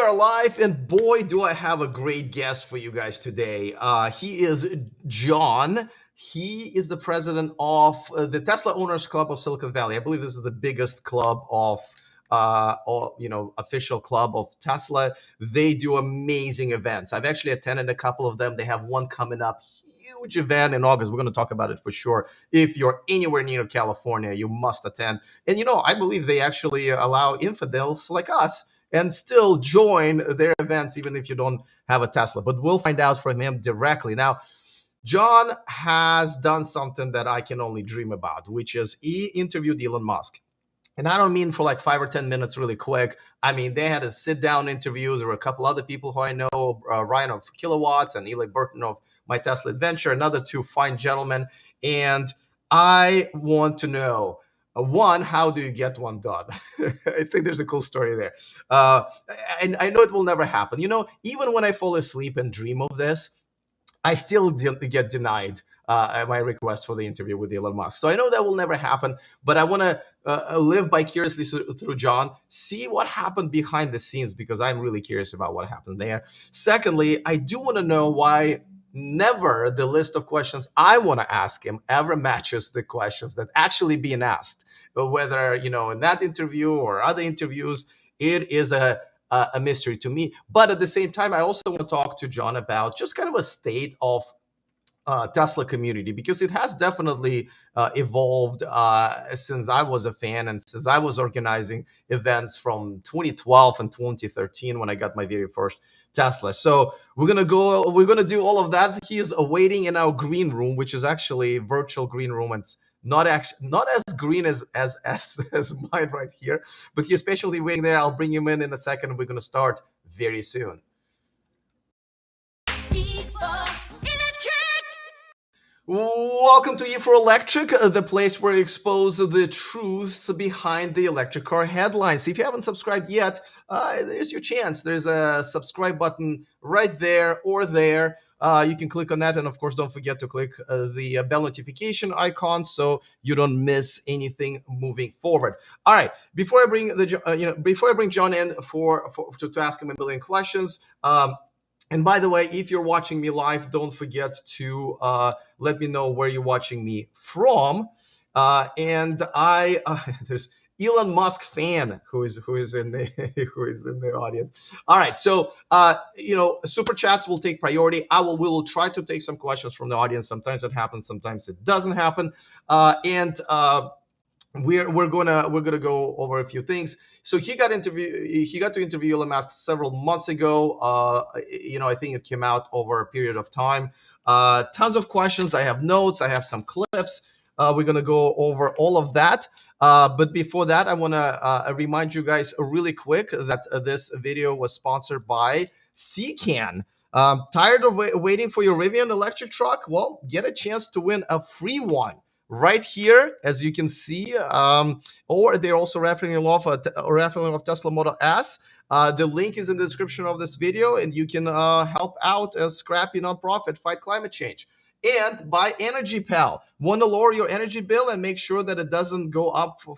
are live, and boy, do I have a great guest for you guys today. He is John. He is the president of the Tesla Owners Club of Silicon Valley. I believe this is the biggest club of, official club of Tesla. They do amazing events. I've actually attended a couple of them. They have one coming up, huge event in August. We're going to talk about it for sure. If you're anywhere near California, you must attend. And I believe they actually allow infidels like us and still join their events, even if you don't have a Tesla. But we'll find out from him directly. Now, John has done something that I can only dream about, which is he interviewed Elon Musk. And I don't mean for like 5 or 10 minutes really quick. I mean, they had a sit-down interview. There were a couple other people who I know, Ryan of Kilowatts and Eli Burton of My Tesla Adventure, another two fine gentlemen. And I want to know, one, how do you get one done? I think there's a cool story there. And I know it will never happen. Even when I fall asleep and dream of this, I still get denied my request for the interview with Elon Musk. So I know that will never happen, but I want to live vicariously through John, see what happened behind the scenes, because I'm really curious about what happened there. Secondly, I do want to know why never the list of questions I want to ask him ever matches the questions that actually being asked. But whether, in that interview or other interviews, it is a mystery to me. But at the same time, I also want to talk to John about just kind of a state of Tesla community, because it has definitely evolved since I was a fan and since I was organizing events from 2012 and 2013 when I got my very first Tesla. So we're gonna do all of that. He is awaiting in our green room, which is actually a virtual green room, and it's not as green as mine right here, but he's patiently waiting there. I'll bring him in a second. We're gonna start very soon. Welcome to E for Electric, the place where we expose the truth behind the electric car headlines. If you haven't subscribed yet, there's your chance. There's a subscribe button right there or there. You can click on that, and of course, don't forget to click the bell notification icon so you don't miss anything moving forward. All right, before I bring John in to ask him a million questions. And by the way, if you're watching me live, don't forget to let me know where you're watching me from. And there's Elon Musk fan who is in the who is in the audience. All right, so super chats will take priority. We will try to take some questions from the audience. Sometimes it happens, sometimes it doesn't happen. We're gonna go over a few things. So he got to interview Elon Musk several months ago. I think it came out over a period of time. Tons of questions. I have notes. I have some clips. We're gonna go over all of that. But before that, I want to remind you guys really quick that this video was sponsored by CCAN. Tired of waiting for your Rivian electric truck? Well, get a chance to win a free one right here, as you can see. Or they're also raffling off Tesla Model S. The link is in the description of this video, and you can help out a scrappy nonprofit fight climate change. And buy Energy Pal. Want to lower your energy bill and make sure that it doesn't go up for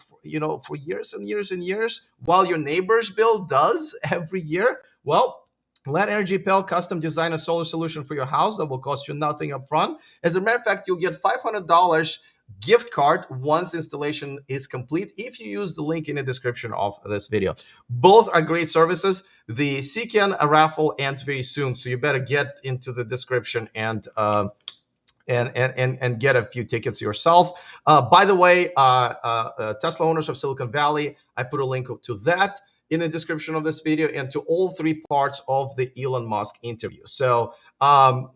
years and years and years, while your neighbor's bill does every year? Well, let Energy Pal custom design a solar solution for your house that will cost you nothing up front. As a matter of fact, you'll get $500 gift card once installation is complete if you use the link in the description of this video. Both are great services. The CCAN raffle ends very soon, so you better get into the description and get a few tickets yourself. By the way, Tesla Owners of Silicon Valley, I put a link to that in the description of this video, and to all three parts of the Elon Musk interview. So I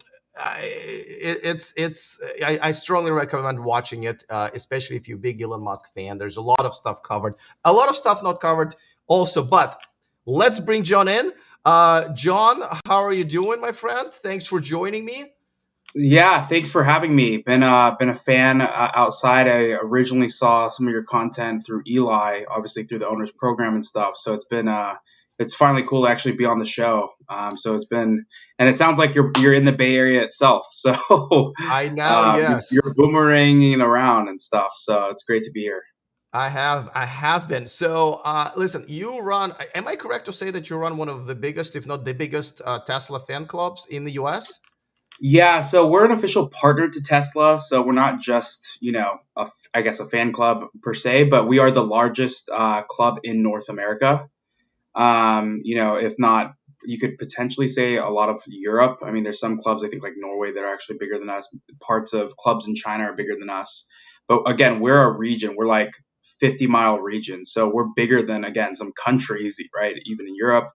strongly recommend watching it, especially if you're a big Elon Musk fan. There's a lot of stuff covered, a lot of stuff not covered also. But let's bring John in. John, how are you doing, my friend? Thanks for joining me. Yeah, thanks for having me. Been a fan outside. I originally saw some of your content through Eli, obviously through the owners program and stuff. So it's finally cool to actually be on the show. So it's been, and it sounds like you're in the Bay Area itself. So I know, yes, you're boomeranging around and stuff. So it's great to be here. I have been. So, listen, you run. Am I correct to say that you run one of the biggest, if not the biggest, Tesla fan clubs in the U.S.? Yeah, so we're an official partner to Tesla. So we're not just, I guess a fan club per se, but we are the largest club in North America. If not, you could potentially say a lot of Europe. I mean, there's some clubs I think like Norway that are actually bigger than us. Parts of clubs in China are bigger than us. But again, we're a region. We're like 50-mile region. So we're bigger than again some countries, right? Even in Europe,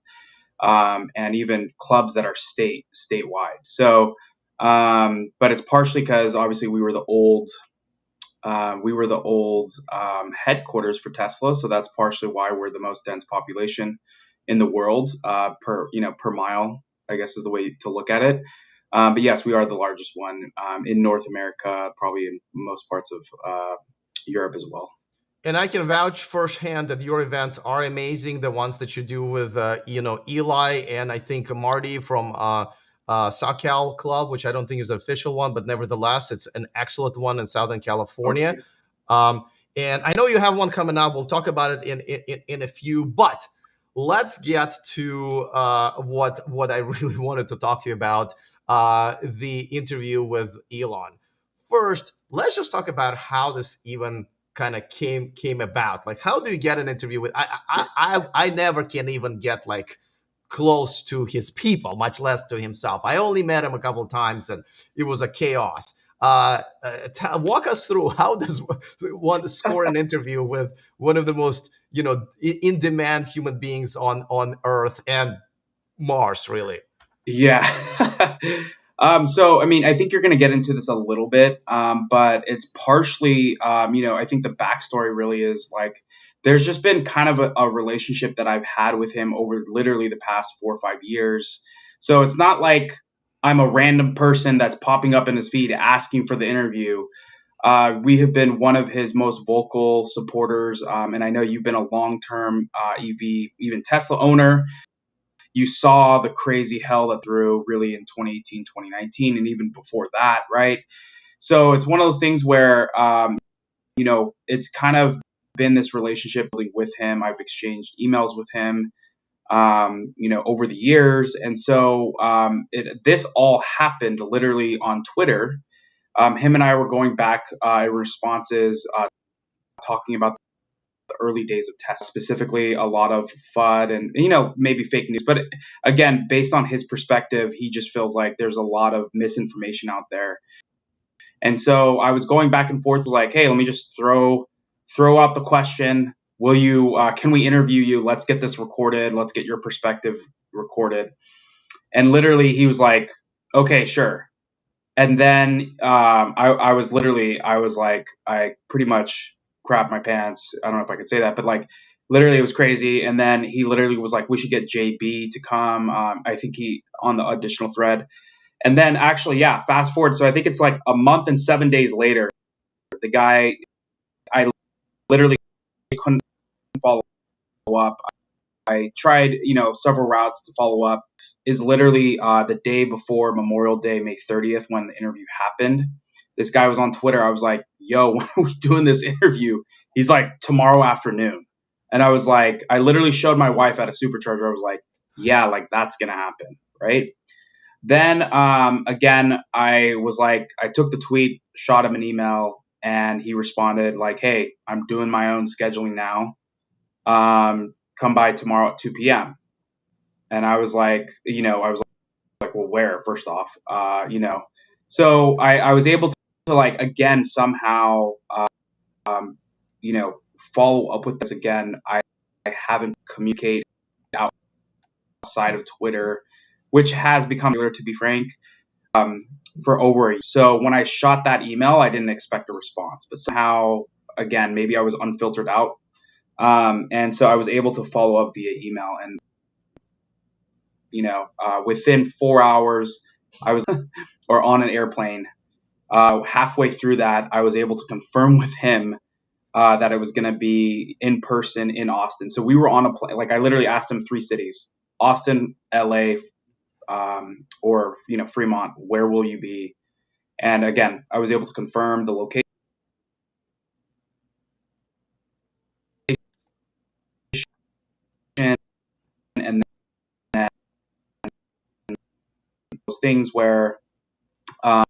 and even clubs that are statewide. So, but it's partially because obviously we were the old headquarters for Tesla, so that's partially why we're the most dense population in the world per mile. I guess is the way to look at it. But yes, we are the largest one in North America, probably in most parts of Europe as well. And I can vouch firsthand that your events are amazing. The ones that you do with, Eli and I think Marty from Sakal Club, which I don't think is an official one, but nevertheless, it's an excellent one in Southern California. Okay. Um, and I know you have one coming up. We'll talk about it in a few. But let's get to what I really wanted to talk to you about, the interview with Elon. First, let's just talk about how this even kind of came about. Like, how do you get an interview with? I never can even get like close to his people, much less to himself. I only met him a couple of times, and it was a chaos. Walk us through, how does one score an interview with one of the most, in demand human beings on Earth and Mars, really? Yeah. So, I mean, I think you're going to get into this a little bit, but it's partially, I think the backstory really is like there's just been kind of a relationship that I've had with him over literally the past 4 or 5 years. So it's not like I'm a random person that's popping up in his feed asking for the interview. We have been one of his most vocal supporters, and I know you've been a long-term EV, even Tesla owner. You saw the crazy hell that through really in 2018, 2019, and even before that, right? So it's one of those things where, it's kind of been this relationship really with him. I've exchanged emails with him, over the years. And so this all happened literally on Twitter. Him and I were going back responses, talking about the early days of Tesla, specifically a lot of FUD and maybe fake news. But again, based on his perspective, he just feels like there's a lot of misinformation out there. And so I was going back and forth like, hey, let me just throw out the question. Will you? Can we interview you? Let's get this recorded. Let's get your perspective recorded. And literally, he was like, okay, sure. And then I was like, I pretty much crapped my pants. I don't know if I could say that, but like, literally, it was crazy. And then he literally was like, we should get JB to come. I think he on the additional thread. And then actually, yeah, fast forward. So I think it's like a month and 7 days later, the guy, I literally couldn't follow up. I tried, several routes to follow up. Is literally the day before Memorial Day, May 30th, when the interview happened. This guy was on Twitter. I was like, "Yo, when are we doing this interview?" He's like, "Tomorrow afternoon." And I was like, I literally showed my wife at a supercharger. I was like, "Yeah, like that's gonna happen, right?" Then again, I was like, I took the tweet, shot him an email, and he responded like, "Hey, I'm doing my own scheduling now. Come by tomorrow at 2 p.m." And I was like, well, where? First off, so I was able to like again somehow, um, you know, follow up with this again. I haven't communicated outside of Twitter, which has become popular, to be frank, um, for over a year. So when I shot that email, I didn't expect a response, but somehow, again, maybe I was unfiltered out. And so I was able to follow up via email, and within 4 hours, I was or on an airplane. Halfway through that, I was able to confirm with him that it was going to be in person in Austin. So we were on a plane. Like I literally asked him three cities: Austin, LA, or Fremont. Where will you be? And again, I was able to confirm the location. those things where um,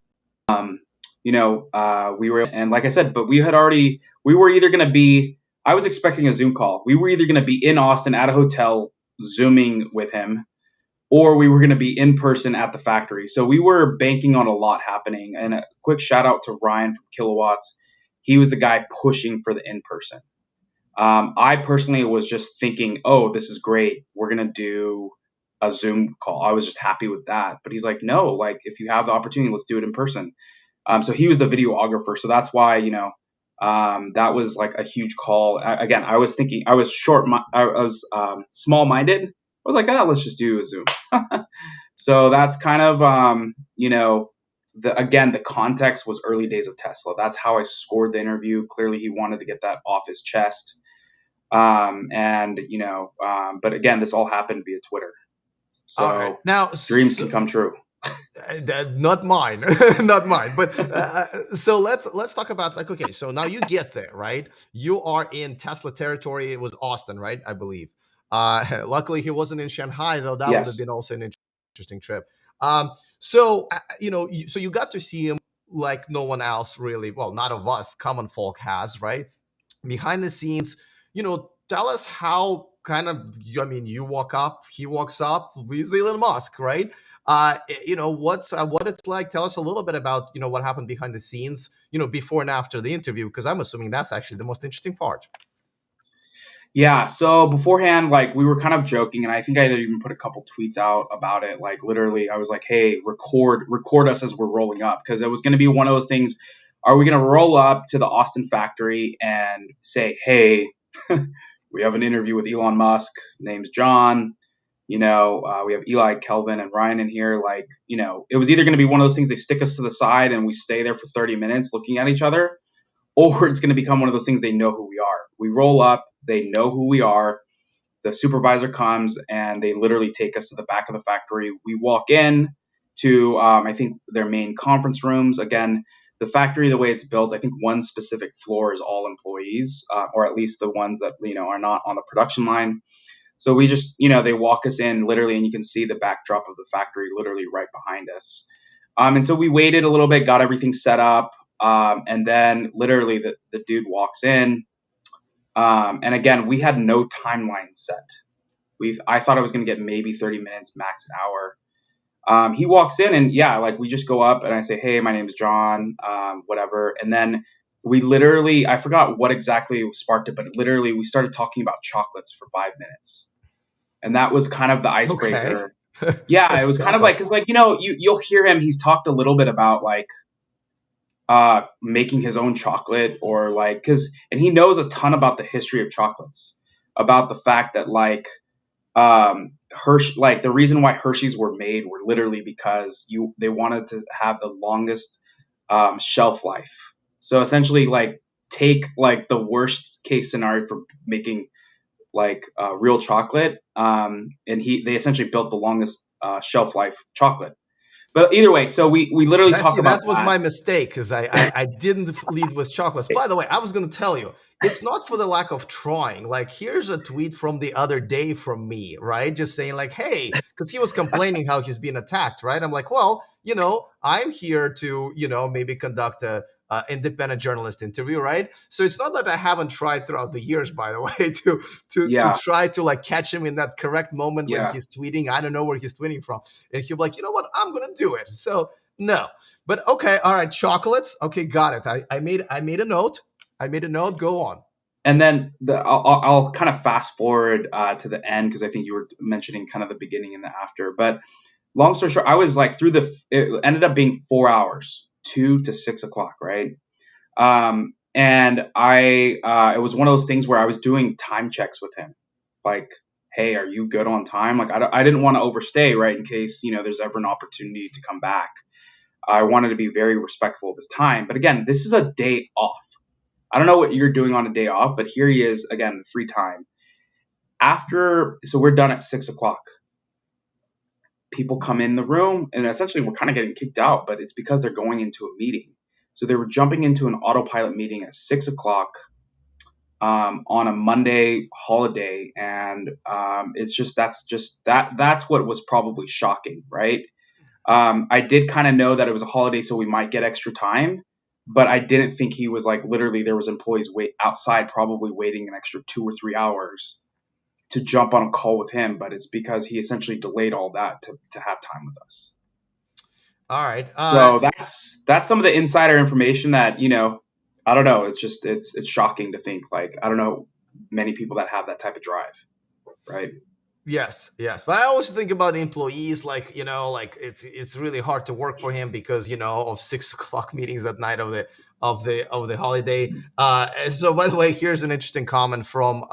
we were, and like I said, but we were either going to be, I was expecting a Zoom call. We were either going to be in Austin at a hotel Zooming with him, or we were going to be in person at the factory. So we were banking on a lot happening. And a quick shout out to Ryan from Kilowatts. He was the guy pushing for the in person. I personally was just thinking, oh, this is great. We're going to do a Zoom call. I was just happy with that. But he's like, no, like if you have the opportunity, let's do it in person. So he was the videographer. So that's why, that was like a huge call. Again, I was thinking, I was I was small minded. I was like, let's just do a Zoom. So that's kind of, again, the context was early days of Tesla. That's how I scored the interview. Clearly, he wanted to get that off his chest. But again, this all happened via Twitter. All right. So Now, dreams can come true. not mine, not mine. But so let's talk about, like, okay, so now you get there, right? You are in Tesla territory. It was Austin, right? I believe. Luckily, he wasn't in Shanghai, though. That would have Yes. been also an interesting trip. So you got to see him like no one else really. Well, not of us common folk has, right? Behind the scenes, tell us how kind of, I mean, you walk up, he walks up, he's Elon Musk, right? What it's like. Tell us a little bit about, what happened behind the scenes, before and after the interview, because I'm assuming that's actually the most interesting part. Yeah. So beforehand, like we were kind of joking, and I think I had even put a couple tweets out about it. Like literally, I was like, "Hey, record us as we're rolling up," because it was going to be one of those things. Are we going to roll up to the Austin factory and say, "Hey, we have an interview with Elon Musk. Name's John. We have Eli, Kelvin, and Ryan in here." Like, it was either going to be one of those things they stick us to the side and we stay there for 30 minutes looking at each other, or it's going to become one of those things they know who we are. We roll up, they know who we are. The supervisor comes and they literally take us to the back of the factory. We walk in to, I think, their main conference rooms. Again, the factory, the way it's built, I think one specific floor is all employees, or at least the ones that are not on the production line. So we just, they walk us in literally, and you can see the backdrop of the factory literally right behind us. And so we waited a little bit, got everything set up, and then literally the dude walks in. And again, we had no timeline set. I thought I was going to get maybe 30 minutes, max an hour. He walks in and yeah, like we just go up and I say, "Hey, my name is John," whatever. And then we literally, I forgot what exactly sparked it, but literally we started talking about chocolates for 5 minutes. And that was kind of the Okay. icebreaker. Yeah, it was kind of like, Wow. cause like, you'll hear him, he's talked a little bit about like, making his own chocolate or like, and he knows a ton about the history of chocolates, about the fact that like, like the reason why Hershey's were made were literally because they wanted to have the longest shelf life. So essentially, like take like the worst case scenario for making like real chocolate, and they essentially built the longest shelf life chocolate. But either way, so we literally talk about That was that. my mistake, because I didn't lead with chocolates. By the way, I was going to tell you, it's not for the lack of trying. Like, here's a tweet from the other day from me, right? Just saying, like, hey, because he was complaining how he's being attacked, right? I'm like, well, I'm here to, maybe conduct a independent journalist interview, right? So it's not that I haven't tried throughout the years, by the way, to Yeah, try to like catch him in that correct moment when yeah. he's tweeting. I don't know where he's tweeting from, and he'll be like, you know what, I'm gonna do it. So no, but okay, all right, chocolates. Okay, got it. I made a note. I made a note. Go on. And then I'll kind of fast forward to the end because I think you were mentioning kind of the beginning and the after. But long story short, I was like it ended up being 4 hours, 2 to 6 o'clock, right? And it was one of those things where I was doing time checks with him, like, "Hey, are you good on time?" Like, I didn't want to overstay, right? In case there's ever an opportunity to come back. I wanted to be very respectful of his time. But again, this is a day off. I don't know what you're doing on a day off, but here he is again, free time. So we're done at 6 o'clock. People come in the room, and essentially we're kind of getting kicked out, but it's because they're going into a meeting. So they were jumping into an autopilot meeting at 6 o'clock on a Monday holiday, and it's just that's what was probably shocking, right? I did kind of know that it was a holiday, so we might get extra time, but I didn't think he was like literally there was employees wait outside probably waiting an extra 2 or 3 hours to jump on a call with him. But it's because he essentially delayed all that to have time with us. All right. So that's some of the insider information that I don't know. It's just it's shocking to think like I don't know many people that have that type of drive, right? Yes, yes. But I always think about the employees, like, like it's really hard to work for him because, of 6 o'clock meetings at night of the holiday. And so by the way, here's an interesting comment from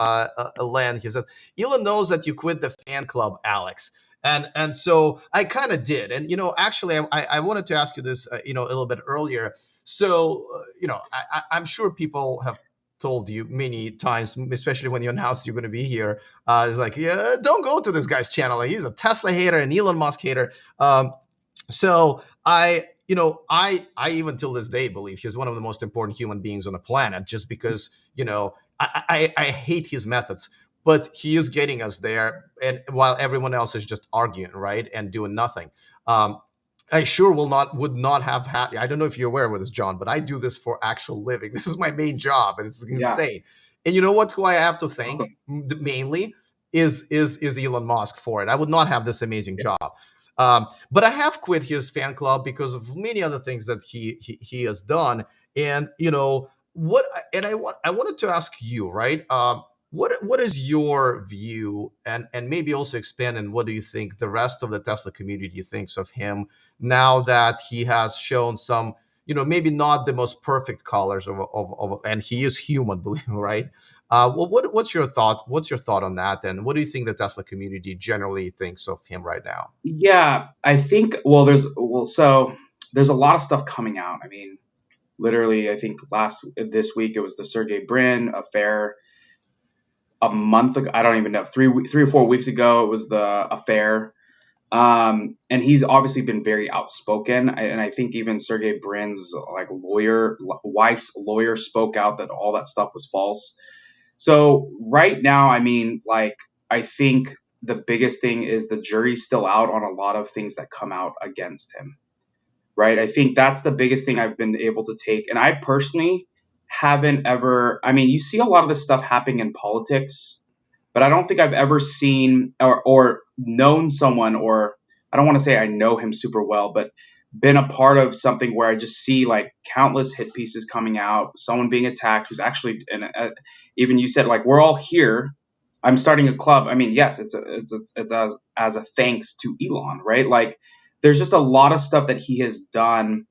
Len. He says, Elon knows that you quit the fan club, Alex. And so I kind of did. And actually I wanted to ask you this a little bit earlier. So I'm sure people have told you many times, especially when you announced you're going to be here, it's like, yeah, don't go to this guy's channel. Like, he's a Tesla hater and Elon Musk hater. So I even till this day believe he's one of the most important human beings on the planet, just because I hate his methods, but he is getting us there, and while everyone else is just arguing, right, and doing nothing. I sure would not have had. I don't know if you're aware of this, John, but I do this for actual living. This is my main job, and it's Yeah, insane. And you know what? Who I have to thank awesome. mainly is Elon Musk for it. I would not have this amazing job. But I have quit his fan club because of many other things that he has done. And what? And I wanted to ask you, right? What is your view, and maybe also expand, and what do you think the rest of the Tesla community thinks of him now that he has shown some, maybe not the most perfect colors and he is human, believe me, right? Well, what's your thought? What's your thought on that? And what do you think the Tesla community generally thinks of him right now? Yeah, I think so there's a lot of stuff coming out. I mean, literally, I think last this week it was the Sergey Brin affair. A month ago, I don't even know, 3 or 4 weeks ago, it was the affair. And he's obviously been very outspoken, and I think even Sergey Brin's like wife's lawyer spoke out that all that stuff was false. So right now, I mean, like, I think the biggest thing is the jury's still out on a lot of things that come out against him, right? I think that's the biggest thing I've been able to take. And I personally haven't ever, I mean, you see a lot of this stuff happening in politics, but I don't think I've ever seen or known someone, or I don't want to say I know him super well, but been a part of something where I just see like countless hit pieces coming out, someone being attacked who's actually, and even you said like, we're all here. I'm starting a club. I mean, yes, it's as a thanks to Elon, right? Like, there's just a lot of stuff that he has done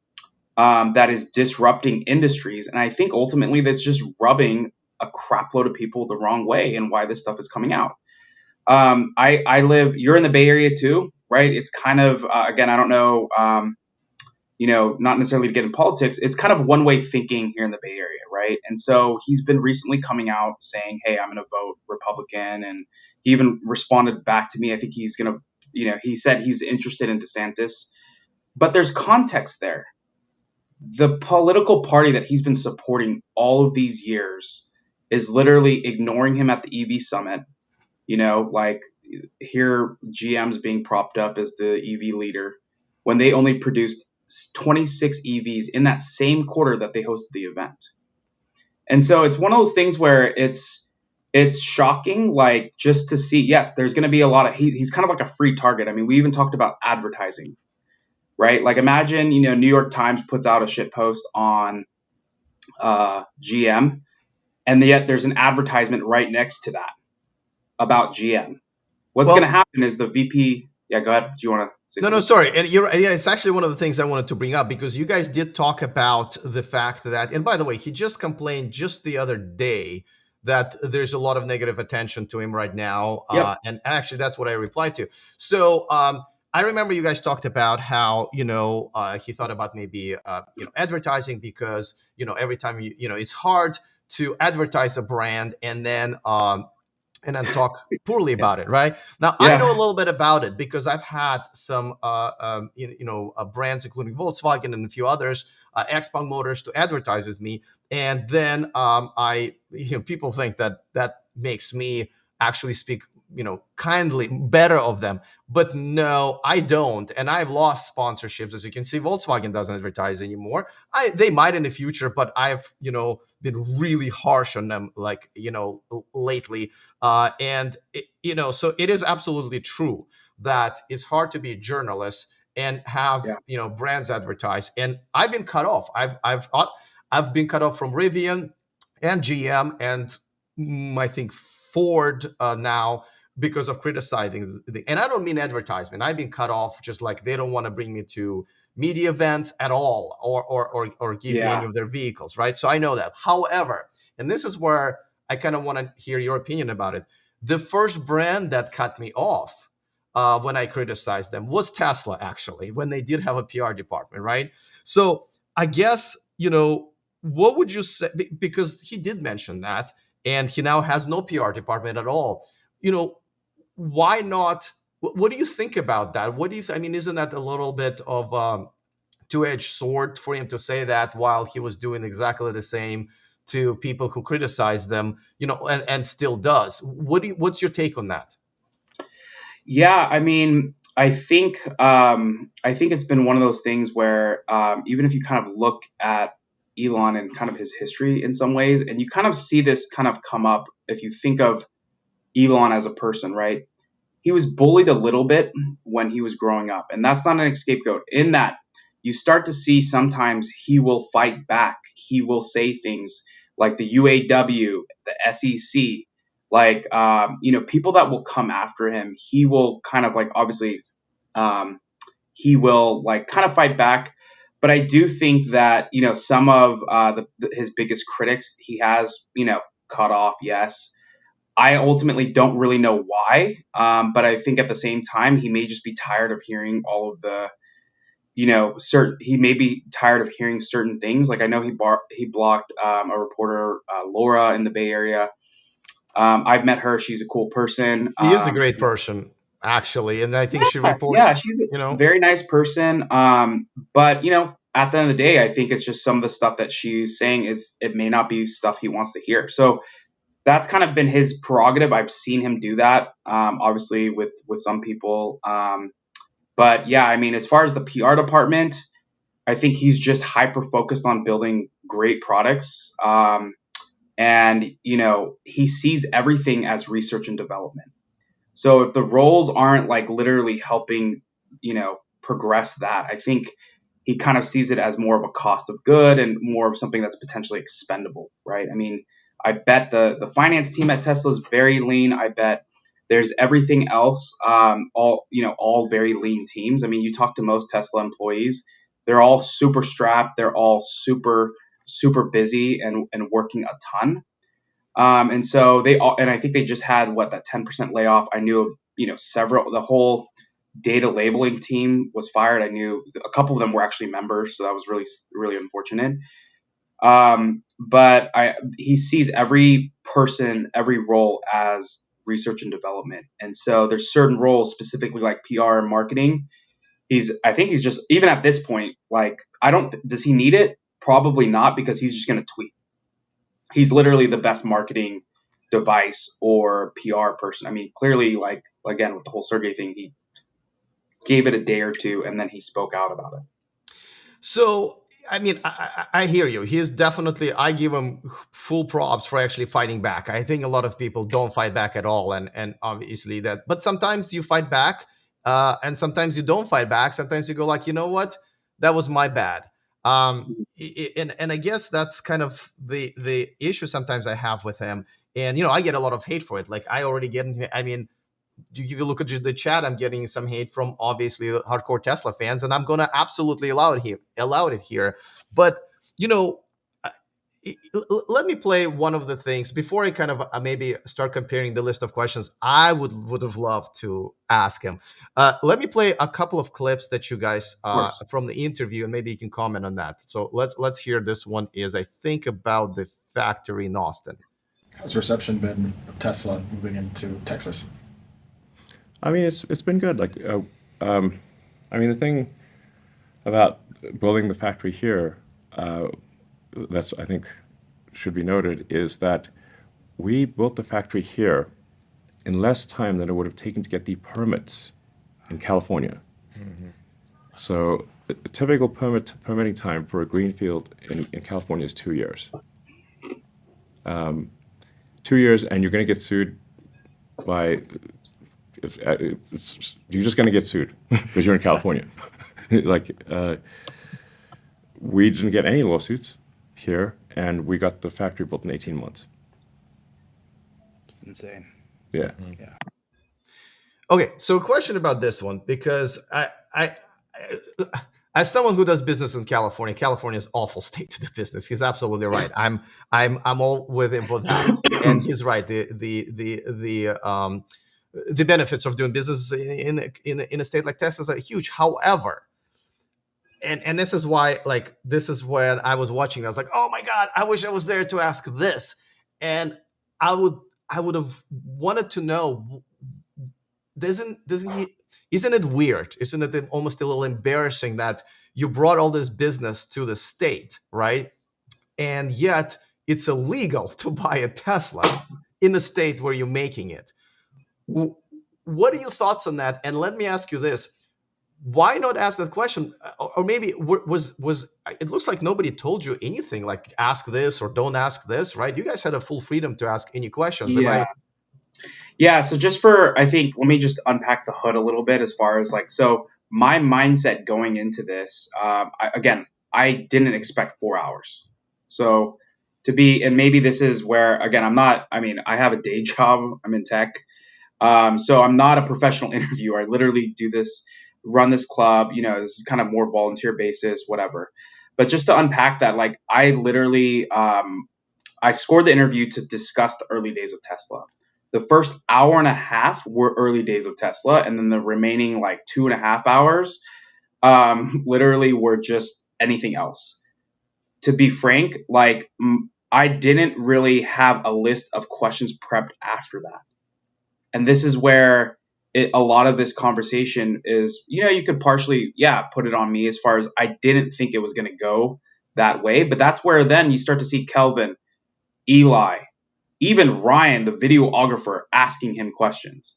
that is disrupting industries, and I think ultimately that's just rubbing a crapload of people the wrong way, and why this stuff is coming out. I live. You're in the Bay Area too, right? It's kind of again, I don't know. Not necessarily to get in politics. It's kind of one way thinking here in the Bay Area, right? And so he's been recently coming out saying, "Hey, I'm going to vote Republican," and he even responded back to me. I think he's going to, he said he's interested in DeSantis, but there's context there. The political party that he's been supporting all of these years is literally ignoring him at the EV summit. Like, here GM's being propped up as the EV leader when they only produced 26 EVs in that same quarter that they hosted the event. And so it's one of those things where it's shocking, like, just to see, yes, there's going to be a lot of, he's kind of like a free target. I mean, we even talked about advertising, right? Like, imagine, New York Times puts out a shit post on GM, and yet there's an advertisement right next to that about GM. What's going to Well, happen is the VP. Yeah, go ahead. Do you want to say no, something? sorry. And yeah, it's actually one of the things I wanted to bring up, because you guys did talk about the fact that, and by the way, he just complained just the other day that there's a lot of negative attention to him right now. Yep. And actually, that's what I replied to. So I remember you guys talked about how, he thought about maybe, advertising, because, every time it's hard to advertise a brand and then talk poorly Yeah. about it, right? Now, I know a Yeah. little bit about it because I've had some, brands, including Volkswagen and a few others, Xpeng Motors, to advertise with me, and then people think that that makes me actually speak kindly better of them. But no, I don't, and I've lost sponsorships. As you can see, Volkswagen doesn't advertise anymore. They might in the future, but I've been really harsh on them, like lately. And so it is absolutely true that it's hard to be a journalist and have Yeah. brands advertise. And I've been cut off. I've been cut off from Rivian and GM and I think Ford now because of criticizing and I don't mean advertisement. I've been cut off just like they don't want to bring me to media events at all or give me any Yeah. of their vehicles, right? So I know that. However, and this is where I kind of want to hear your opinion about it. The first brand that cut me off when I criticized them was Tesla, actually, when they did have a PR department, right? So I guess, what would you say? Because he did mention that, and he now has no PR department at all. You know, why not? What do you think about that? What do you? I mean, isn't that a little bit of two-edged sword for him to say that while he was doing exactly the same to people who criticize them, and still does? What's your take on that? Yeah, I mean, I think it's been one of those things where even if you kind of look at Elon and kind of his history in some ways, and you kind of see this kind of come up if you think of Elon as a person, right? He was bullied a little bit when he was growing up, and that's not an scapegoat. In that, you start to see sometimes he will fight back. He will say things like the UAW, the SEC, like people that will come after him. He will kind of like obviously, um, he will like kind of fight back. But I do think that some of his biggest critics he has cut off. Yes, I ultimately don't really know why, but I think at the same time he may just be tired of hearing all of the, certain. He may be tired of hearing certain things. Like I know he blocked a reporter, Laura, in the Bay Area. I've met her; she's a cool person. He is a great person, actually, and I think she Yeah, reports. she's a very nice person. But at the end of the day, I think it's just some of the stuff that she's saying is it may not be stuff he wants to hear. So that's kind of been his prerogative. I've seen him do that, obviously with some people. But yeah, I mean, as far as the PR department, I think he's just hyper focused on building great products. And he sees everything as research and development. So if the roles aren't like literally helping, progress that, I think he kind of sees it as more of a cost of good and more of something that's potentially expendable, right? I mean, I bet the finance team at Tesla is very lean. I bet there's everything else, all very lean teams. I mean, you talk to most Tesla employees, they're all super strapped. They're all super busy and working a ton. And so they all, and I think they just had that 10% layoff. I knew, several, the whole data labeling team was fired. I knew a couple of them were actually members, so that was really, really unfortunate. But he sees every person, every role as research and development. And so there's certain roles specifically like PR and marketing. I think he's just, even at this point, like, does he need it? Probably not, because he's just going to tweet. He's literally the best marketing device or PR person. I mean, clearly, like, again, with the whole Sergey thing, he gave it a day or two and then he spoke out about it. So, I mean, I hear you. He is definitely, I give him full props for actually fighting back. I think a lot of people don't fight back at all. And obviously that, but sometimes you fight back and sometimes you don't fight back. Sometimes you go like, you know what? That was my bad. And I guess that's kind of the issue sometimes I have with him. And, I get a lot of hate for it. Like I already get, I mean, if you look at the chat, I'm getting some hate from obviously the hardcore Tesla fans, and I'm gonna absolutely allow it here. But you know, uh, let me play one of the things before I kind of maybe start comparing the list of questions I would have loved to ask him. Let me play a couple of clips that you guys Of course. from the interview, and maybe you can comment on that. So let's hear this one. Is I think about the factory in Austin. How's reception been of Tesla moving into Texas? I mean, it's been good. Um, I mean, the thing about building the factory here, that's I think should be noted is that we built the factory here in less time than it would have taken to get the permits in California. So the typical permitting time for a greenfield in California is 2 years. 2 years, and you're going to get sued by. You're just going to get sued because you're in California. Like, we didn't get any lawsuits here, and we got the factory built in 18 months. It's insane. Yeah. Yeah. Okay, so a question about this one, because I as someone who does business in California, California is awful state to do business. He's absolutely right. I'm all with him for that, and he's right. The benefits of doing business in a state like Texas are huge. However, and this is why, like, this is when I was watching, I was like, oh my God, I wish I was there to ask this, and I would have wanted to know. Isn't it weird? Isn't it almost a little embarrassing that you brought all this business to the state, right? And yet it's illegal to buy a Tesla in a state where you're making it. What are your thoughts on that? And let me ask you this: why not ask that question? Or maybe was it looks like nobody told you anything, like ask this or don't ask this, right? You guys had a full freedom to ask any questions. Yeah. Yeah, so I think, let me just unpack the hood a little bit as far as like, so my mindset going into this, I didn't expect 4 hours. So and maybe this is where, again, I have a day job, I'm in tech. So I'm not a professional interviewer. I literally do this, run this club, this is kind of more volunteer basis, whatever. But just to unpack that, like I literally, I scored the interview to discuss the early days of Tesla. The first hour and a half were early days of Tesla, and then the remaining like 2.5 hours literally were just anything else. To be frank, like I didn't really have a list of questions prepped after that. And this is where a lot of this conversation is, you could partially, put it on me as far as I didn't think it was going to go that way. But that's where then you start to see Kelvin, Eli, even Ryan, the videographer, asking him questions.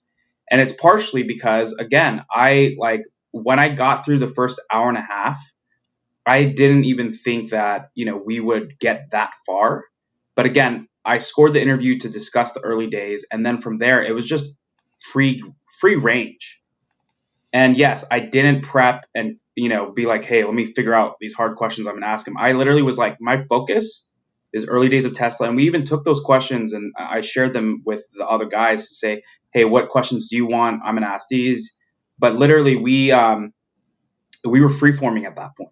And it's partially because, again, when I got through the first hour and a half, I didn't even think that, we would get that far. But again, I scored the interview to discuss the early days. And then from there, it was just free range. And yes, I didn't prep and, be like, hey, let me figure out these hard questions I'm going to ask him. I literally was like, my focus is early days of Tesla. And we even took those questions and I shared them with the other guys to say, hey, what questions do you want? I'm going to ask these. But literally we were free forming at that point.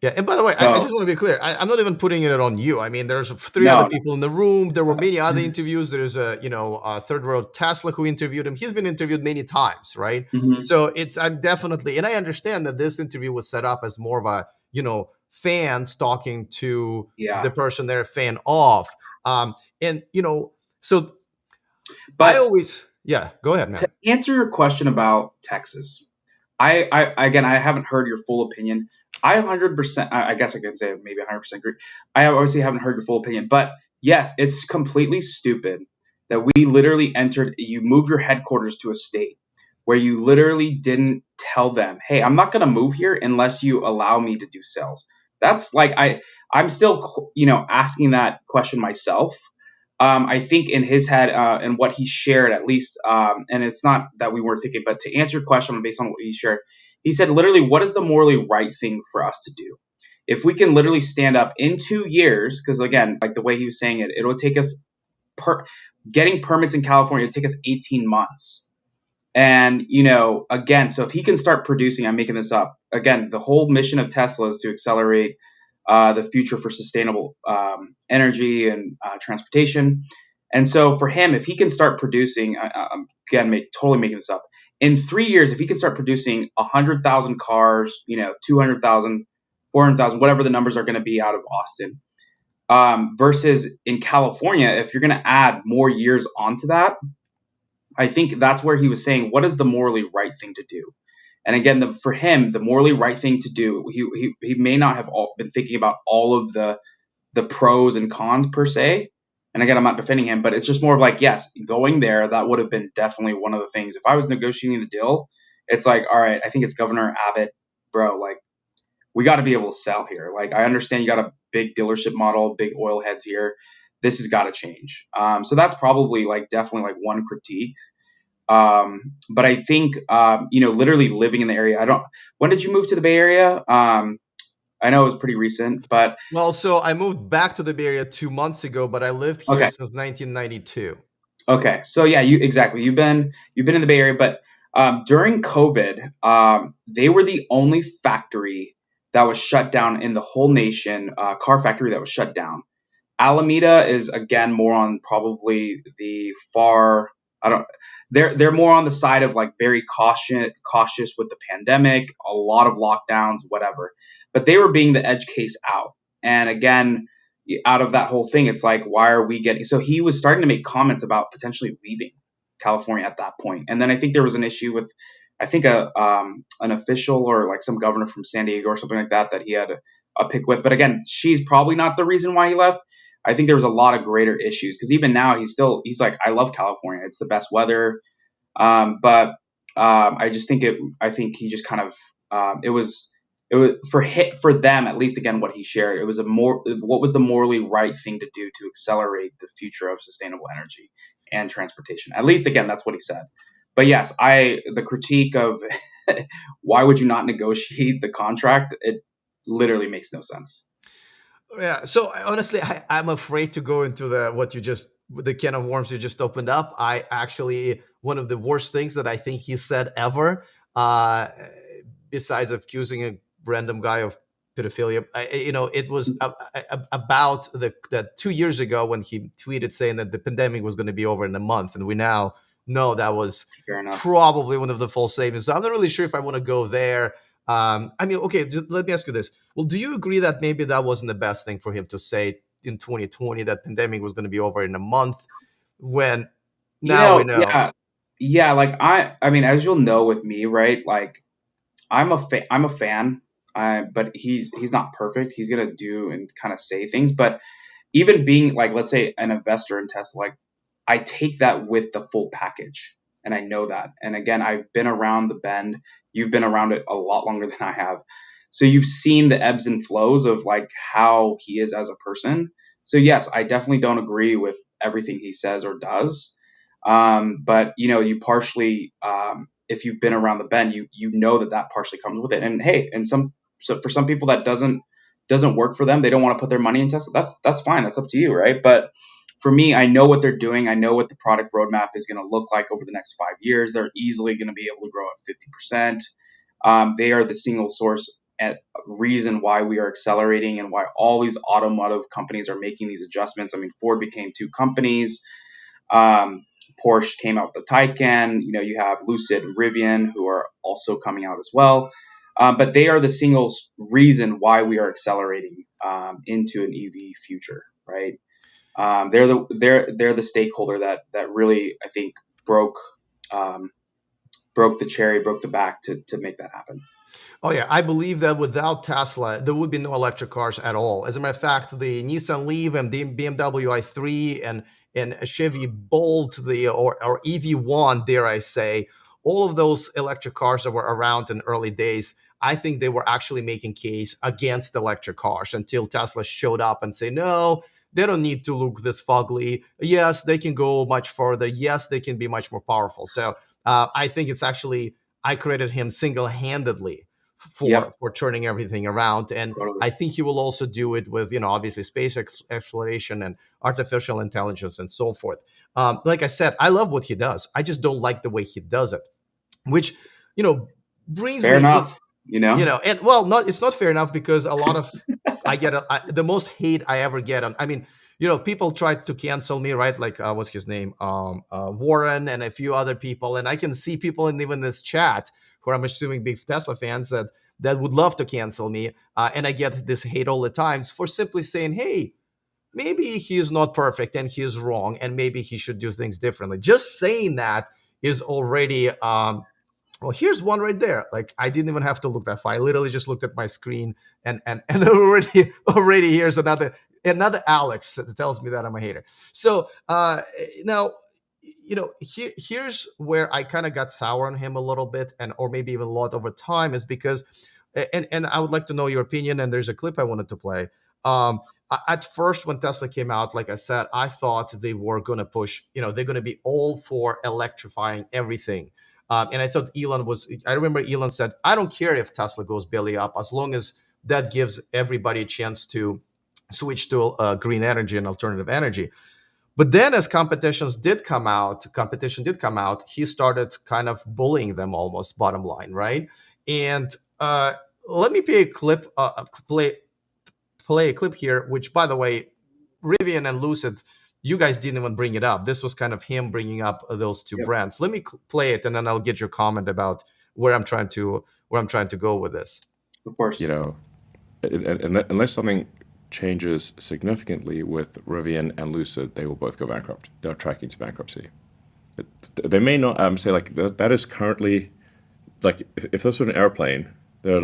Yeah, and by the way, I just want to be clear. I'm not even putting it on you. I mean, there's three other people in the room. There were many other interviews. There's a third row Tesla who interviewed him. He's been interviewed many times, right? Mm-hmm. So I'm definitely, and I understand that this interview was set up as more of a, fans talking to the person they're a fan of. So but I always, go ahead, man. To answer your question about Texas, I haven't heard your full opinion. I 100%, I guess I could say maybe 100% agree. I obviously haven't heard your full opinion, but yes, it's completely stupid that we literally you move your headquarters to a state where you literally didn't tell them, hey, I'm not going to move here unless you allow me to do sales. That's like, I'm still, asking that question myself. I think in his head and what he shared, at least, and it's not that we weren't thinking, but to answer your question based on what he shared, he said literally, what is the morally right thing for us to do? If we can literally stand up in 2 years, because again, like the way he was saying it, it'll take us getting permits in California, it'll take us 18 months. And, again, so if he can start producing, I'm making this up. Again, the whole mission of Tesla is to accelerate the future for sustainable energy and transportation. And so for him, if he can start producing, again, totally making this up, in 3 years, if he can start producing 100,000 cars, 200,000, 400,000, whatever the numbers are going to be out of Austin, versus in California, if you're going to add more years onto that, I think that's where he was saying, what is the morally right thing to do? And again, for him, the morally right thing to do, he may not have been thinking about all of the pros and cons per se. And again, I'm not defending him, but it's just more of like, yes, going there, that would have been definitely one of the things. If I was negotiating the deal, it's like, all right, I think it's Governor Abbott, bro, like, we got to be able to sell here. Like, I understand you got a big dealership model, big oil heads here. This has got to change. So that's probably like definitely like one critique. But I think, literally living in the area, when did you move to the Bay Area? I know it was pretty recent, but Well, so I moved back to the Bay Area 2 months ago, but I lived here okay. since 1992. Okay. So yeah, exactly. You've been in the Bay Area, but during COVID, they were the only factory that was shut down in the whole nation, car factory that was shut down. Alameda is again more on probably the far. I don't. They're more on the side of like very cautious with the pandemic, a lot of lockdowns, whatever. But they were being the edge case out, and again, out of that whole thing, it's like, why are we getting? So he was starting to make comments about potentially leaving California at that point, and then I think there was an issue with, I think an official or like some governor from San Diego or something like that that he had a pick with. But again, she's probably not the reason why he left. I think there was a lot of greater issues because even now he's like, I love California. It's the best weather. But I just think I think he just kind of, it was for them, at least again, what he shared, it was what was the morally right thing to do to accelerate the future of sustainable energy and transportation. At least again, that's what he said. But yes, the critique of why would you not negotiate the contract? It literally makes no sense. Yeah. So honestly, I'm afraid to go into the can of worms you just opened up. I actually, one of the worst things that I think he said ever, uh, besides accusing a random guy of pedophilia, it was about that 2 years ago when he tweeted saying that the pandemic was going to be over in a month, and we now know that was Fair enough. probably one of the false statements. So I'm not really sure if I want to go there. I mean, okay, let me ask you this. Well, do you agree that maybe that wasn't the best thing for him to say in 2020, that pandemic was going to be over in a month, when now we know? Yeah, yeah. Like I mean, as you'll know with me, right? Like I'm a fan. But he's not perfect. He's gonna do and kind of say things, but even being like, let's say, an investor in Tesla, like I take that with the full package, and I know that. And again, I've been around the bend. You've been around it a lot longer than I have, so you've seen the ebbs and flows of like how he is as a person. So yes, I definitely don't agree with everything he says or does. But you partially, if you've been around the bend, you know that partially comes with it. And hey, so for some people that doesn't work for them, they don't want to put their money in Tesla. That's fine. That's up to you, right? But for me, I know what they're doing. I know what the product roadmap is going to look like over the next 5 years. They're easily going to be able to grow at 50%. They are the single source at reason why we are accelerating and why all these automotive companies are making these adjustments. I mean, Ford became two companies. Um, Porsche came out with the Taycan. You have Lucid and Rivian, who are also coming out as well. But they are the single reason why we are accelerating into an EV future, right? They're the stakeholder that really, I think, broke the cherry, broke the back to make that happen. Oh yeah, I believe that without Tesla, there would be no electric cars at all. As a matter of fact, the Nissan Leaf and the BMW i3 and Chevy Bolt, or EV1, dare I say, all of those electric cars that were around in early days, I think they were actually making case against electric cars until Tesla showed up and say, no, they don't need to look this fugly. Yes, they can go much further. Yes, they can be much more powerful. So I think it's actually, I credit him single-handedly Yep, for turning everything around. And totally. I think he will also do it with, obviously space exploration and artificial intelligence and so forth. Like I said, I love what he does. I just don't like the way he does it, which, brings Fair me enough. and well, not it's not fair enough, because a lot of I get the most hate I ever get on. I mean, people tried to cancel me, right? Like what's his name, Warren, and a few other people, and I can see people in even this chat who I'm assuming big Tesla fans that would love to cancel me, and I get this hate all the times for simply saying, hey, maybe he is not perfect and he is wrong, and maybe he should do things differently. Just saying that is already well, here's one right there. Like, I didn't even have to look that far. I literally just looked at my screen, and already here's another. Another Alex that tells me that I'm a hater. So now, here's where I kind of got sour on him a little bit, and or maybe even a lot over time, is because, and I would like to know your opinion. And there's a clip I wanted to play. Um, at first, when Tesla came out, like I said, I thought they were going to push. They're going to be all for electrifying everything. And I thought Elon was. I remember Elon said, "I don't care if Tesla goes belly up, as long as that gives everybody a chance to switch to green energy and alternative energy." But then, as competition did come out, he started kind of bullying them almost. Bottom line, right? And let me play a clip here. Which, by the way, Rivian and Lucid, you guys didn't even bring it up. This was kind of him bringing up those two Yep, brands. Let me play it, and then I'll get your comment about where I'm trying to go with this. of You course. know, unless something changes significantly with Rivian and Lucid, they will both go bankrupt. They're tracking to bankruptcy. They may not say like that is currently like if this were an airplane, they're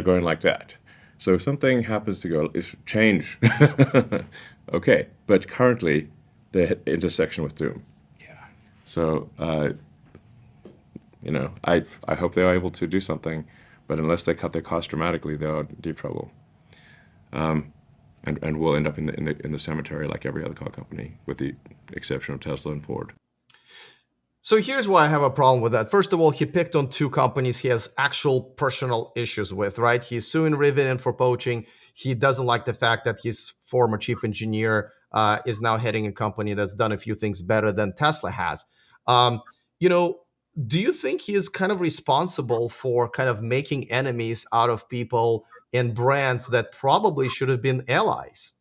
going like that. So if something happens to go is change, okay. But currently, the intersection with doom. Yeah. So I hope they're able to do something, but unless they cut their costs dramatically, they're in deep trouble. And we'll end up in the cemetery like every other car company, with the exception of Tesla and Ford. So here's why I have a problem with that. First of all, he picked on two companies he has actual personal issues with, right? He's suing Rivian for poaching. He doesn't like the fact that his former chief engineer is now heading a company that's done a few things better than Tesla has. Um, you know, do you think he is kind of responsible for kind of making enemies out of people and brands that probably should have been allies?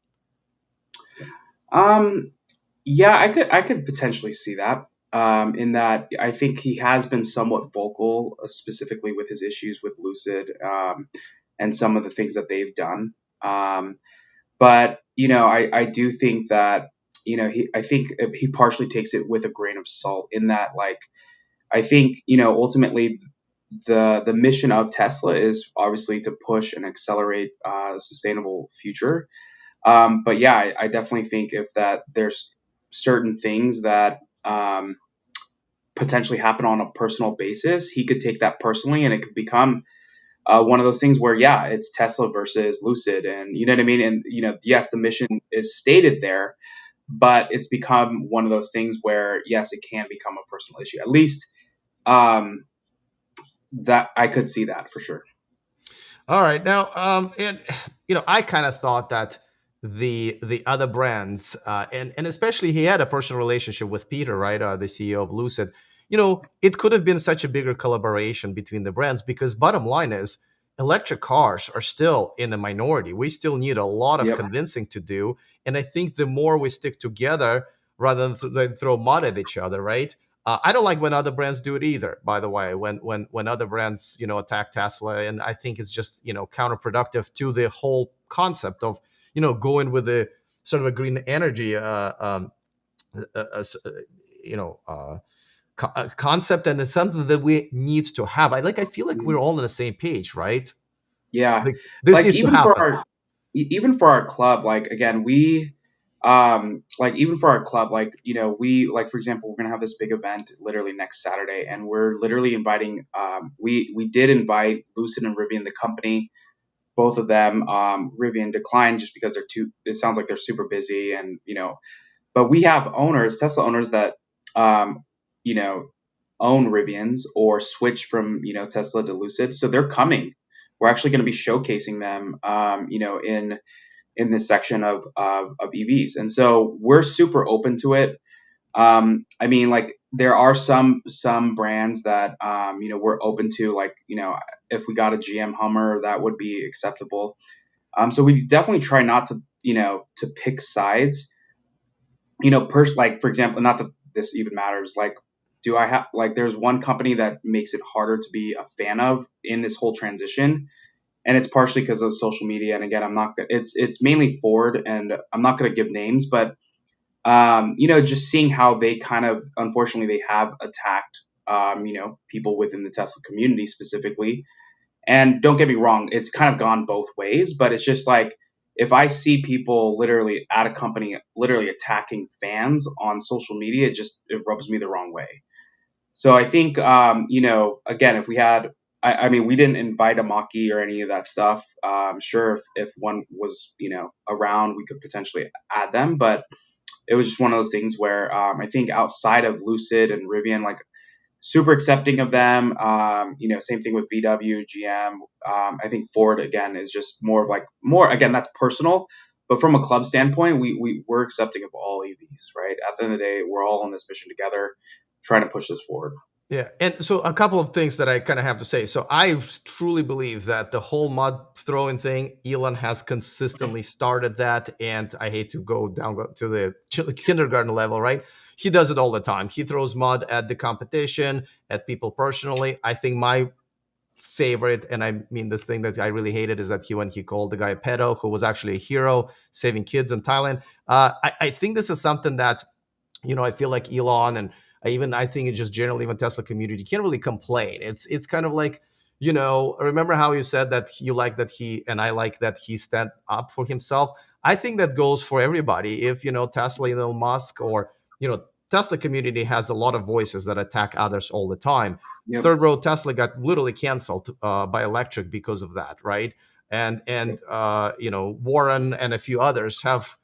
Um, yeah, I could potentially see that. In that I think he has been somewhat vocal, specifically with his issues with Lucid, and some of the things that they've done. But I do think that I think he partially takes it with a grain of salt, in that, like, I think ultimately the mission of Tesla is obviously to push and accelerate a sustainable future. But yeah, I definitely think if that there's certain things that potentially happen on a personal basis, he could take that personally, and it could become one of those things where, yeah, it's Tesla versus Lucid, and you know what I mean. And yes, the mission is stated there, but it's become one of those things where, yes, it can become a personal issue. At least um, that I could see that for sure. All right. Now, and I kind of thought that the other brands, and especially he had a personal relationship with Peter, right, the CEO of Lucid. It could have been such a bigger collaboration between the brands, because bottom line is, electric cars are still in the minority. We still need a lot of Yep. convincing to do, and I think the more we stick together rather than throw mud at each other, right? I don't like when other brands do it either. By the way, when other brands attack Tesla, and I think it's just counterproductive to the whole concept of going with the sort of a green energy uh, uh, uh, you know concept, and it's something that we need to have. I feel like we're all on the same page, right? Yeah, Like, this like needs to happen. even for our club, like, again, we like, even for our club, like, we, like, for example, we're gonna have this big event literally next Saturday, and we're literally inviting we did invite Lucid and Rivian, the company, both of them. Rivian declined just because it sounds like they're super busy, and but we have owners, Tesla owners, that um you know own Rivians or switch from Tesla to Lucid, so they're coming. We're actually going to be showcasing them, in this section of EVs, and so we're super open to it. I mean, like, there are some brands that we're open to, like, if we got a GM Hummer, that would be acceptable. So we definitely try not to pick sides. Like, for example, not that this even matters. Like, do I have, like, there's one company that makes it harder to be a fan of in this whole transition, and it's partially because of social media. And again, I'm not. It's mainly Ford, and I'm not going to give names, but just seeing how they kind of, unfortunately, they have attacked people within the Tesla community specifically. And don't get me wrong, it's kind of gone both ways, but it's just like, if I see people literally at a company literally attacking fans on social media, it rubs me the wrong way. So I think, again, if we had, I mean, we didn't invite Amaki or any of that stuff. I'm sure if one was, around, we could potentially add them, but it was just one of those things where I think outside of Lucid and Rivian, like super accepting of them. Same thing with VW, GM. I think Ford again is just more of like more again that's personal, but from a club standpoint, we're accepting of all EVs, right? At the end of the day, we're all on this mission together, trying to push this forward. Yeah, and so a couple of things that I kind of have to say. So I truly believe that the whole mud throwing thing, Elon has consistently started that, and I hate to go down to the kindergarten level, right? He does it all the time. He throws mud at the competition, at people personally. I think my favorite, and I mean this thing that I really hated, is that when he called the guy a pedo, who was actually a hero saving kids in Thailand. I think this is something that I feel like Elon and I think it's just generally even Tesla community can't really complain. It's kind of like, remember how you said that you like that he and I like that he stand up for himself. I think that goes for everybody. If Tesla, Elon Musk, or Tesla community has a lot of voices that attack others all the time. Yep. Third row Tesla got literally canceled by electric because of that, right? And Warren and a few others have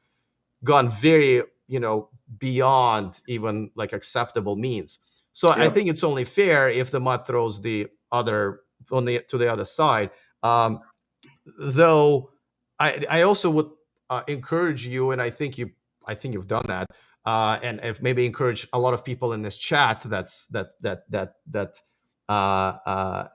gone very beyond even like acceptable means. So I Yep. think it's only fair if the mud throws the other to the other side. Though I also would encourage you, and I think you've done that, and if maybe encourage a lot of people in this chat that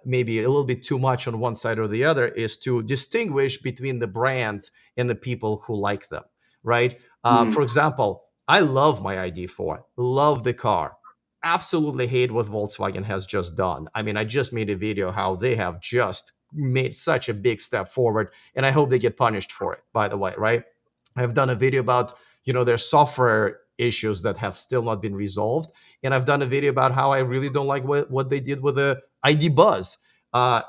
maybe a little bit too much on one side or the other, is to distinguish between the brands and the people who like them, right? Mm. For example, I love my ID4, love the car. Absolutely hate what Volkswagen has just done. I mean, I just made a video how they have just made such a big step forward, and I hope they get punished for it, by the way, right? I've done a video about their software issues that have still not been resolved, and I've done a video about how I really don't like what they did with the ID Buzz. But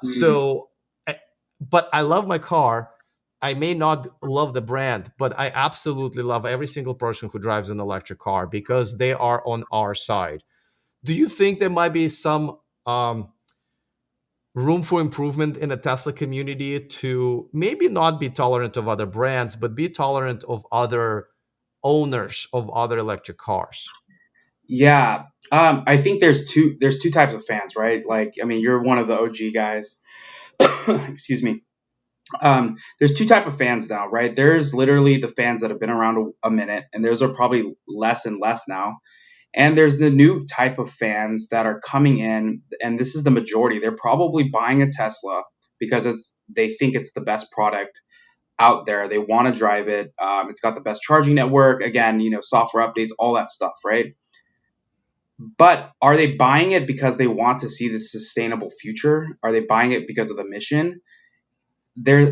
I love my car. I may not love the brand, but I absolutely love every single person who drives an electric car because they are on our side. Do you think there might be some room for improvement in the Tesla community to maybe not be tolerant of other brands, but be tolerant of other owners of other electric cars? Yeah. I think there's two types of fans, right? Like, I mean, you're one of the OG guys. Excuse me. There's two type of fans now, right? There's literally the fans that have been around a minute, and those are probably less and less now. And there's the new type of fans that are coming in, and this is the majority. They're probably buying a Tesla because they think it's the best product out there. They want to drive it. It's got the best charging network. Again, software updates, all that stuff, right? But are they buying it because they want to see the sustainable future? Are they buying it because of the mission? There's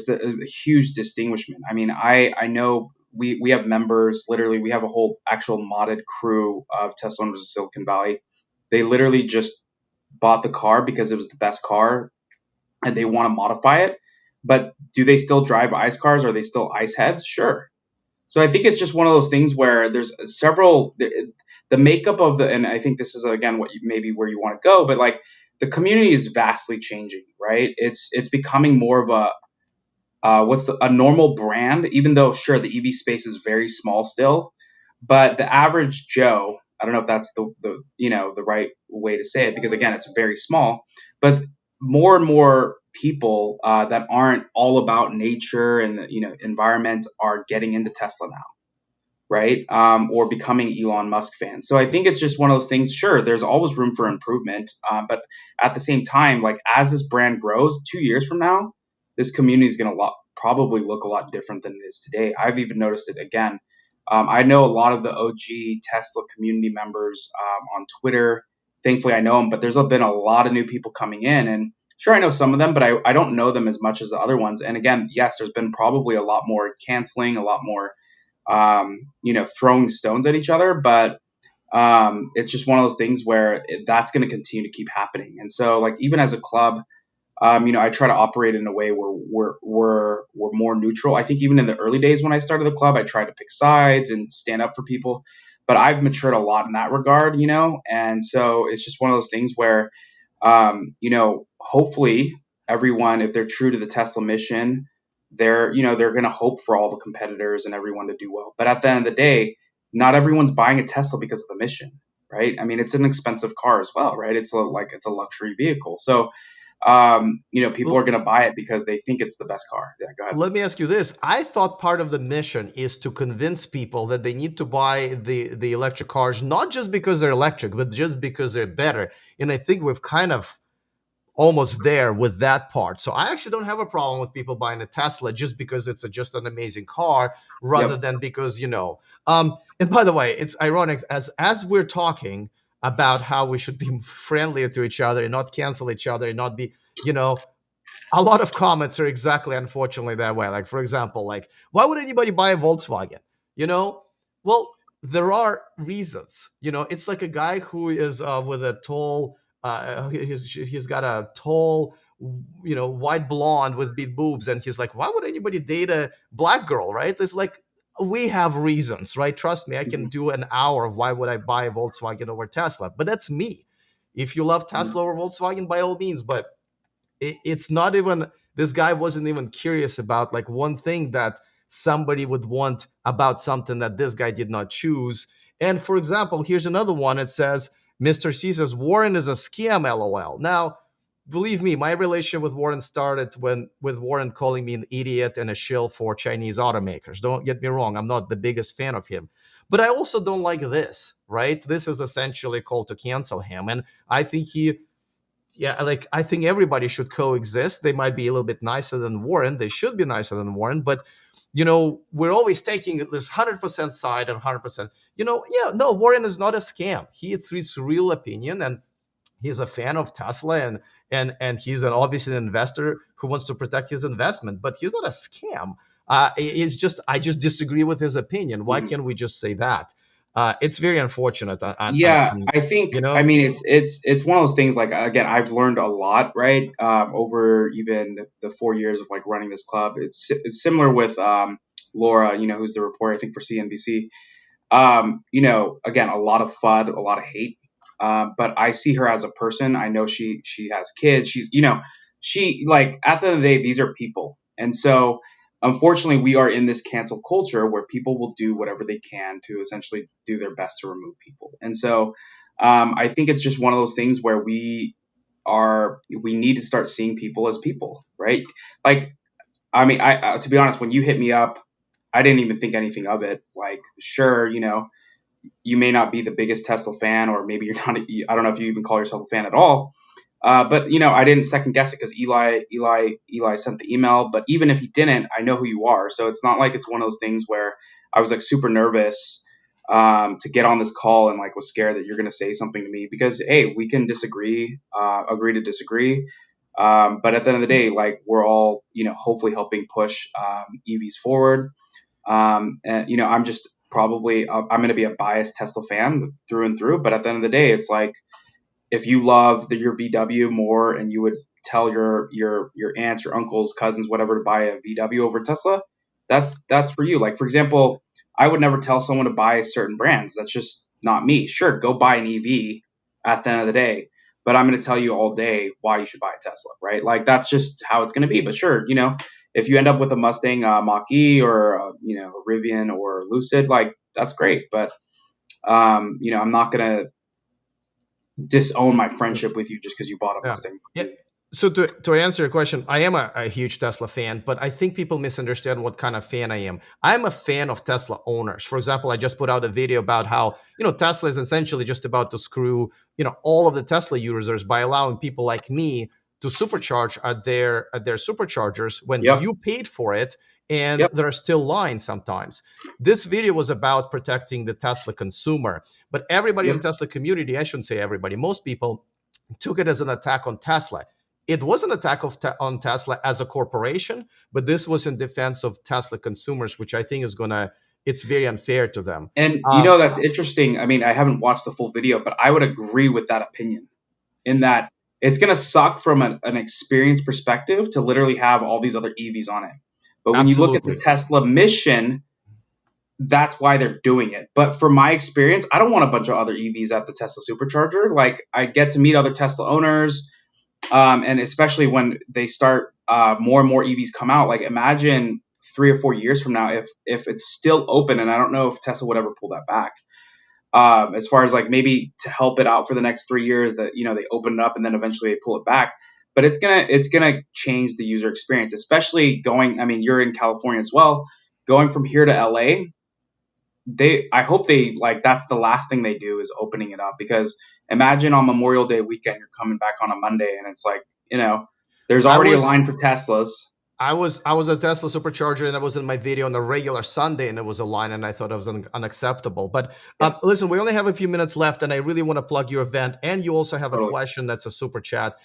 a huge distinguishment. I mean, I know we have members. Literally, we have a whole actual modded crew of Tesla owners of Silicon Valley. They literally just bought the car because it was the best car, and they want to modify it. But do they still drive ICE cars? Are they still ICE heads? Sure. So I think it's just one of those things where there's several the makeup of and I think this is again maybe where you want to go, but like the community is vastly changing, right? It's becoming more of a normal brand, even though sure the EV space is very small still, but the average Joe, I don't know if that's the right way to say it, because again it's very small, but more and more people that aren't all about nature and environment are getting into Tesla now, right? Or becoming Elon Musk fans. So I think it's just one of those things. Sure, there's always room for improvement, but at the same time, like as this brand grows, 2 years from now, this community is going to probably look a lot different than it is today. I've even noticed it again. I know a lot of the OG Tesla community members on Twitter. Thankfully, I know them, but there's been a lot of new people coming in, and sure, I know some of them, but I don't know them as much as the other ones. And again, yes, there's been probably a lot more canceling, a lot more throwing stones at each other, but it's just one of those things where that's going to continue to keep happening. And so, like, even as a club, I try to operate in a way where we're more neutral. I think even in the early days when I started the club, I tried to pick sides and stand up for people, but I've matured a lot in that regard, and so it's just one of those things where, hopefully everyone, if they're true to the Tesla mission, they're going to hope for all the competitors and everyone to do well. But at the end of the day, not everyone's buying a Tesla because of the mission, right? I mean, it's an expensive car as well, right? It's it's a luxury vehicle. So, people are going to buy it because they think it's the best car. Yeah, go ahead. Let me ask you this. I thought part of the mission is to convince people that they need to buy the electric cars, not just because they're electric, but just because they're better. And I think we've kind of almost there with that part. So I actually don't have a problem with people buying a Tesla just because it's just an amazing car, rather Yep. than because And by the way, it's ironic as we're talking about how we should be friendlier to each other and not cancel each other and not be, you know, a lot of comments are exactly, unfortunately, that way. Like, for example, like, why would anybody buy a Volkswagen? You know, well, there are reasons. It's like a guy who is with a tall, he's got a tall, white blonde with big boobs, and he's like, why would anybody date a black girl, right? It's like, we have reasons, right? Trust me, I can Mhm. do an hour of why would I buy a Volkswagen over Tesla, but that's me. If you love Mhm. Tesla over Volkswagen, by all means, but it's not even, this guy wasn't even curious about like one thing that somebody would want about something that this guy did not choose. And for example, here's another one. It says, Mr. C says Warren is a scam, lol. Now, believe me, my relationship with Warren started with Warren calling me an idiot and a shill for Chinese automakers. Don't get me wrong, I'm not the biggest fan of him, but I also don't like this, right? This is essentially a call to cancel him. And I think yeah, like, I think everybody should coexist. They might be a little bit nicer than Warren. They should be nicer than Warren, but we're always taking this 100% side and 100%. Yeah, no, Warren is not a scam. It's his real opinion, and he's a fan of Tesla, and he's obviously an investor who wants to protect his investment, but he's not a scam. It's just, I just disagree with his opinion. Why Mhm. can't we just say that? It's very unfortunate. Yeah, I think, you I know. mean, it's one of those things. Like, again, I've learned a lot, right? Over even the 4 years of like running this club. It's similar with Laura, who's the reporter, I think, for CNBC. Again, a lot of FUD, a lot of hate. But I see her as a person. I know she has kids. She, like, at the end of the day, these are people, and so unfortunately, we are in this cancel culture where people will do whatever they can to essentially do their best to remove people. And so, I think it's just one of those things where we need to start seeing people as people, right? Like, I mean, to be honest, when you hit me up, I didn't even think anything of it. Like, sure, you may not be the biggest Tesla fan, or maybe you're not. I don't know if you even call yourself a fan at all. But I didn't second guess it because Eli sent the email. But even if he didn't, I know who you are. So it's not like it's one of those things where I was like super nervous to get on this call and like was scared that you're going to say something to me, because hey, we can disagree, agree to disagree. But at the end of the day, like, we're all hopefully helping push EVs forward. And I'm just probably I'm going to be a biased Tesla fan through and through. But at the end of the day, it's like, if you love your VW more and you would tell your aunts, your uncles, cousins, whatever, to buy a VW over Tesla, that's for you. Like, for example, I would never tell someone to buy certain brands. That's just not me. Sure, go buy an EV at the end of the day, but I'm going to tell you all day why you should buy a Tesla, right? Like, that's just how it's going to be. But sure, if you end up with a Mustang Mach-E, or a Rivian or Lucid, like, that's great. But I'm not going to disown my friendship with you just because you bought a Yeah. Mustang. Yeah. So to answer your question, I am a huge Tesla fan, but I think people misunderstand what kind of fan I am. I'm a fan of Tesla owners. For example, I just put out a video about how, Tesla is essentially just about to screw, all of the Tesla users by allowing people like me to supercharge at their superchargers when Yep. you paid for it, and Yep. there are still lines sometimes. This video was about protecting the Tesla consumer, but everybody in Yep. Tesla community, I shouldn't say everybody, most people took it as an attack on Tesla. It was an attack on Tesla as a corporation, but this was in defense of Tesla consumers, which I think it's very unfair to them. And Um, that's interesting. I mean, I haven't watched the full video, but I would agree with that opinion, in that it's going to suck from an experience perspective to literally have all these other EVs on it. But when you look at the Absolutely. Tesla mission, that's why they're doing it. But from my experience, I don't want a bunch of other EVs at the Tesla supercharger. Like, I get to meet other Tesla owners, and especially when they start more and more EVs come out. Like, imagine 3 or 4 years from now if it's still open, and I don't know if Tesla would ever pull that back. As far as like maybe to help it out for the next 3 years, that they open it up and then eventually they pull it back. But it's gonna change the user experience, especially going. I mean, you're in California as well. Going from here to LA, I hope they like that's the last thing they do is opening it up, because imagine on Memorial Day weekend you're coming back on a Monday and it's like there's I already a was line for Teslas. I was at Tesla Supercharger, and I was in my video on a regular Sunday, and it was a line, and I thought it was unacceptable. But Yeah, listen, we only have a few minutes left, and I really want to plug your event. And you also have a totally. question that's a super chat.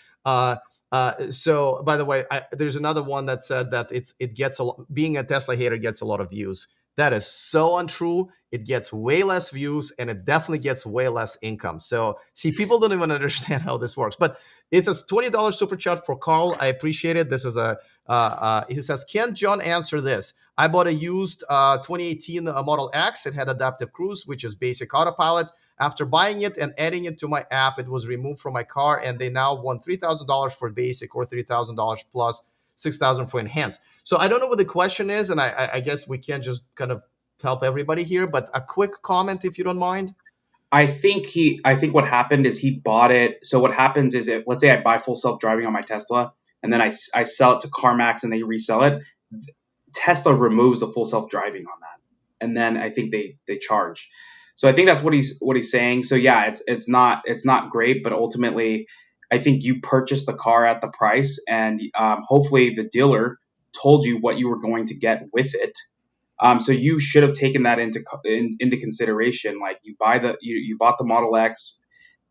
So, by the way, there's another one that said that it gets a lot. Being a Tesla hater gets a lot of views. That is so untrue. It gets way less views, and it definitely gets way less income. So, see, people don't even understand how this works. But it's a $20 super chat for Carl. I appreciate it. This is he says, can John answer this? I bought a used 2018 Model X. It had adaptive cruise, which is basic autopilot. After buying it and adding it to my app, it was removed from my car, and they now want $3,000 for basic or $3,000 plus 6,000 for enhanced. So I don't know what the question is, and I guess we can't just kind of help everybody here, but a quick comment if you don't mind. I think what happened is he bought it. So what happens is, let's say I buy full self driving on my Tesla, and then I sell it to CarMax and they resell it. Tesla removes the full self driving on that, and then I think they charge. So I think that's what he's saying. So yeah, it's not great, but ultimately, I think you purchased the car at the price, and hopefully the dealer told you what you were going to get with it. So you should have taken that into consideration. Like, you bought the Model X.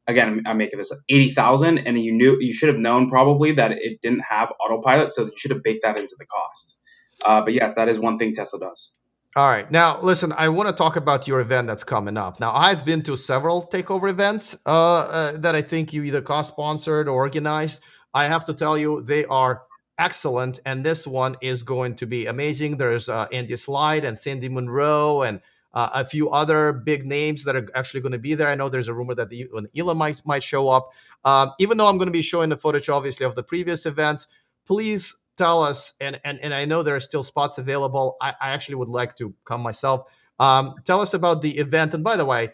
Again, I'm making this up, 80,000, and you should have known probably that it didn't have autopilot, so you should have baked that into the cost. But yes, that is one thing Tesla does. All right. Now, listen, I want to talk about your event that's coming up. Now, I've been to several takeover events that I think you either co-sponsored or organized. I have to tell you, they are excellent, and this one is going to be amazing. There's Andy Slide and Sandy Munro and a few other big names that are actually going to be there. I know there's a rumor that Elon might show up. Even though I'm going to be showing the footage, obviously, of the previous events, please tell us, and I know there are still spots available. I actually would like to come myself. Tell us about the event. And by the way,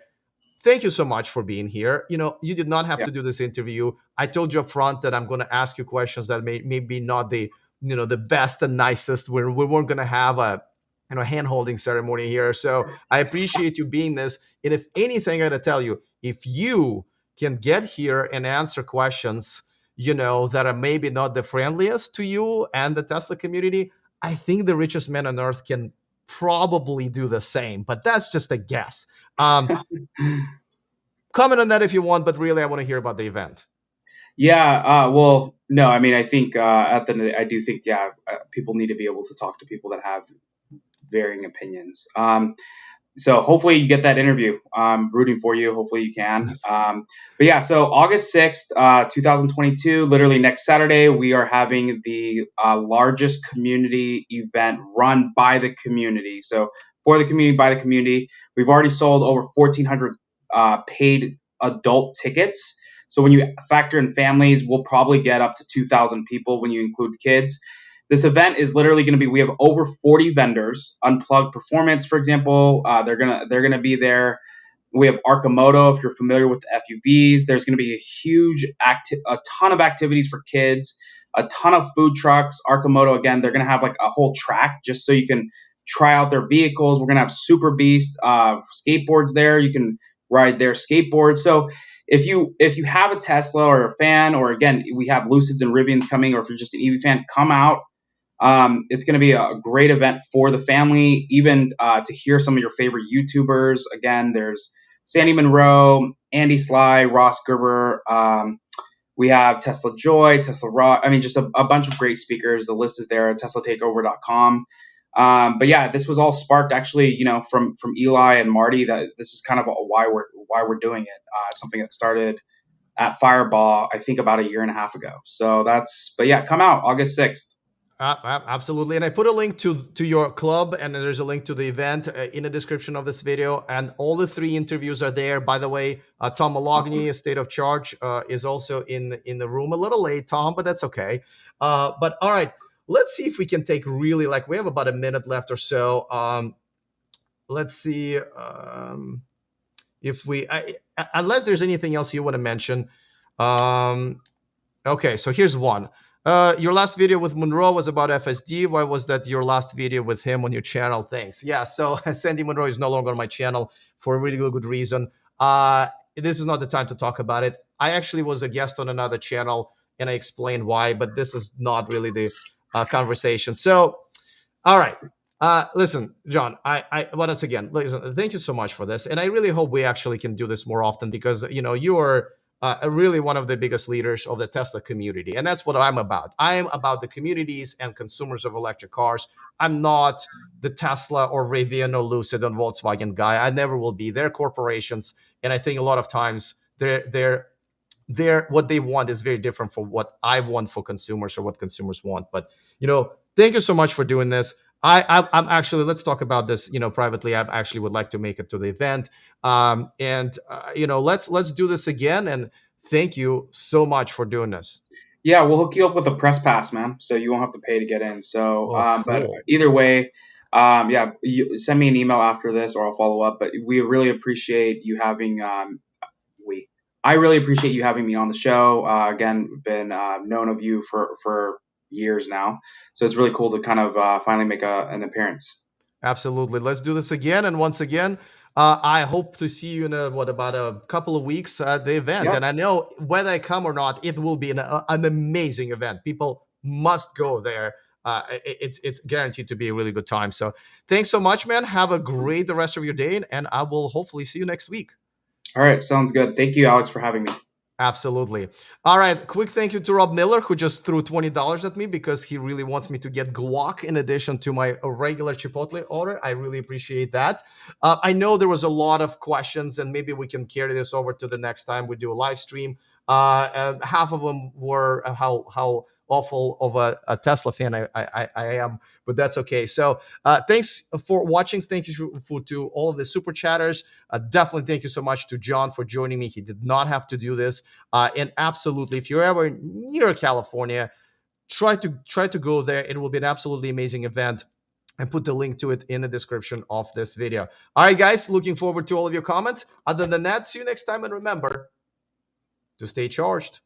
thank you so much for being here. You did not have Yeah. to do this interview. I told you up front that I'm going to ask you questions that maybe not the best and nicest. We weren't going to have a hand holding ceremony here. So I appreciate you being this. And if anything, I got to tell you, if you can get here and answer questions, that are maybe not the friendliest to you and the Tesla community, I think the richest man on earth can probably do the same. But that's just a guess. Comment on that if you want, but really, I want to hear about the event. Yeah. Well, no. I mean, I think I do think people need to be able to talk to people that have varying opinions. So hopefully you get that interview. I'm rooting for you. Hopefully you can. But yeah, so August 6th, 2022, literally next Saturday, we are having the largest community event run by the community. So for the community, by the community, we've already sold over 1,400 paid adult tickets. So when you factor in families, we'll probably get up to 2,000 people when you include kids. This event is literally going to be. We have over 40 vendors. Unplugged Performance, for example, they're gonna be there. We have Arcimoto, if you're familiar with the FUVs. There's going to be a ton of activities for kids, a ton of food trucks. Arcimoto, again, they're going to have like a whole track just so you can try out their vehicles. We're going to have Super Beast skateboards there. You can ride their skateboards. So if you have a Tesla or a fan, or again, we have Lucids and Rivians coming, or if you're just an EV fan, come out. It's going to be a great event for the family, even to hear some of your favorite YouTubers. Again, there's Sandy Munro, Andy Sly, Ross Gerber. We have Tesla Joy, Tesla Rock. I mean, just a bunch of great speakers. The list is there at teslatakeover.com. But yeah, this was all sparked actually, from Eli and Marty. That this is kind of why we're doing it. Something that started at Fireball, I think about a year and a half ago. So but yeah, come out August 6th. Absolutely, and I put a link to your club, and then there's a link to the event in the description of this video, and all the 3 interviews are there. By the way, Tom Malogny, State of Charge, is also in the room. A little late, Tom, but that's okay. But all right, let's see if we can take really, like, we have about a minute left or so. Let's see if unless there's anything else you want to mention. Okay, so here's one. Your last video with Monroe was about FSD. Why was that your last video with him on your channel? Thanks. Yeah, so Sandy Monroe is no longer on my channel for a really good reason. This is not the time to talk about it. I actually was a guest on another channel, and I explained why, but this is not really the conversation. So, all right. Listen, John, I once again, listen, thank you so much for this. And I really hope we actually can do this more often because, you are really one of the biggest leaders of the Tesla community. And that's what I'm about. I am about the communities and consumers of electric cars. I'm not the Tesla or Rivian or Lucid and Volkswagen guy. I never will be. They're corporations. And I think a lot of times they're what they want is very different from what I want for consumers or what consumers want. But, thank you so much for doing this. I'm actually, let's talk about this, privately. I actually would like to make it to the event. And let's do this again. And thank you so much for doing this. Yeah, we'll hook you up with a press pass, man, so you won't have to pay to get in. So, but Cool. either way, yeah, you send me an email after this, or I'll follow up. But we really appreciate you having I really appreciate you having me on the show. Again, been known of you for years now, so it's really cool to kind of finally make an appearance. Absolutely. Let's do this again. And once again, I hope to see you in about a couple of weeks at the event. Yeah. And I know whether I come or not, it will be an amazing event. People must go there. It's guaranteed to be a really good time. So thanks so much, man. Have a great the rest of your day, and I will hopefully see you next week. All right, sounds good. Thank you, Alex, for having me. Absolutely. All right. Quick thank you to Rob Miller, who just threw $20 at me because he really wants me to get guac in addition to my regular Chipotle order. I really appreciate that. I know there was a lot of questions, and maybe we can carry this over to the next time we do a live stream. And half of them were how awful of a Tesla fan I am, but that's okay. So thanks for watching. Thank you to all of the super chatters. Definitely thank you so much to John for joining me. He did not have to do this. And absolutely, if you're ever near California, try to go there. It will be an absolutely amazing event. And put the link to it in the description of this video. All right, guys, looking forward to all of your comments. Other than that, see you next time. And remember to stay charged.